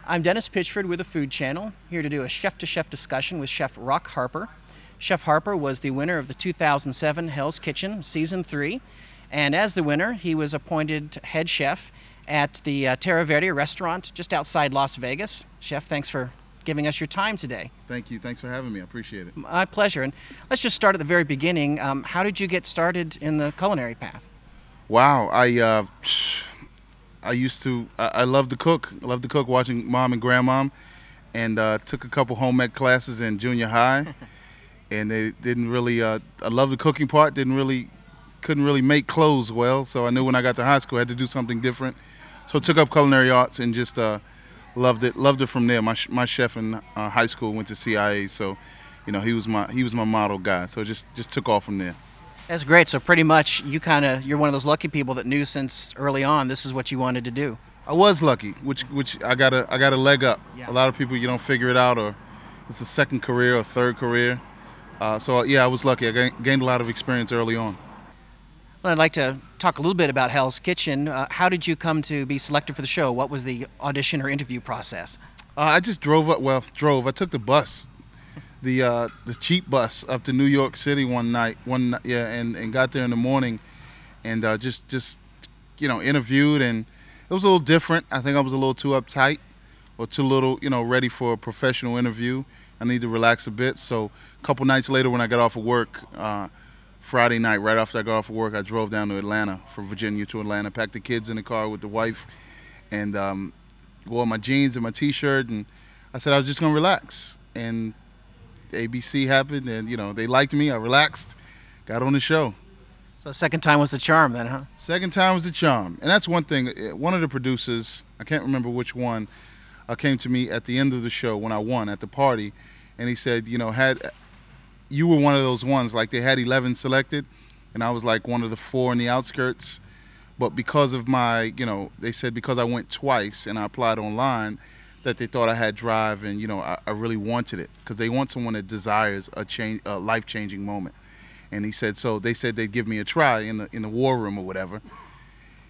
I'm Dennis Pitchford with the Food Channel, here to do a chef-to-chef discussion with Chef Rock Harper. Chef Harper was the winner of the 2007 Hell's Kitchen Season 3, and as the winner, he was appointed head chef at the Terra Verde restaurant just outside Las Vegas. Chef, thanks for giving us your time today. Thank you. Thanks for having me. I appreciate it. My pleasure. And let's just start at the very beginning. How did you get started in the culinary path? Wow. I loved to cook. I loved to cook, watching mom and grandmom, and took a couple home ec classes in junior high. And they didn't really, I loved the cooking part, couldn't really make clothes well. So I knew when I got to high school I had to do something different. So I took up culinary arts and just loved it from there. My chef in high school went to CIA, so he was my model guy. So just took off from there. That's great. So pretty much you're one of those lucky people that knew since early on this is what you wanted to do. I was lucky, which I got a leg up. Yeah. A lot of people, you don't figure it out, or it's a second career or third career. So yeah, I was lucky. I gained a lot of experience early on. Well, I'd like to talk a little bit about Hell's Kitchen. How did you come to be selected for the show? What was the audition or interview process? I just drove up. Well, I took the bus, the cheap bus up to New York City one night. And got there in the morning, and just interviewed, and it was a little different. I think I was a little too uptight, or too little, ready for a professional interview. I need to relax a bit. So a couple nights later, when I got off of work, Friday night, right after I got off of work, I drove down to Atlanta, from Virginia to Atlanta, packed the kids in the car with the wife, and wore my jeans and my T-shirt, and I said I was just gonna relax. And ABC happened, and they liked me. I relaxed, got on the show. So the second time was the charm then, huh? Second time was the charm. And that's one thing. One of the producers, I can't remember which one, came to me at the end of the show when I won at the party, and he said, you were one of those ones, like they had 11 selected, and I was like one of the 4 in the outskirts. But because of my, they said because I went twice and I applied online, that they thought I had drive, and I really wanted it, because they want someone that desires a life-changing moment. And he said, so they said they'd give me a try in the war room or whatever,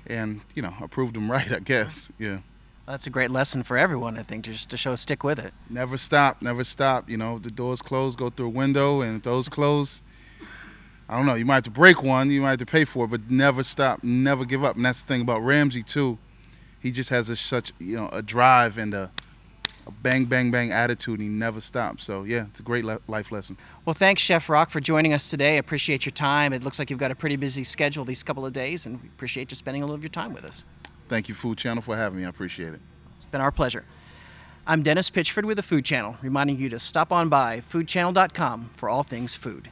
and I proved them right, I guess. Yeah. That's a great lesson for everyone, I think, just to stick with it. Never stop, never stop. If the doors close, go through a window, and if those close, I don't know, you might have to break one, you might have to pay for it, but never stop, never give up. And that's the thing about Ramsay too. He just has such a drive and a bang, bang, bang attitude, and he never stops. So yeah, it's a great life lesson. Well, thanks, Chef Rock, for joining us today. I appreciate your time. It looks like you've got a pretty busy schedule these couple of days, and we appreciate you spending a little of your time with us. Thank you, Food Channel, for having me. I appreciate it. It's been our pleasure. I'm Dennis Pitchford with the Food Channel, reminding you to stop on by foodchannel.com for all things food.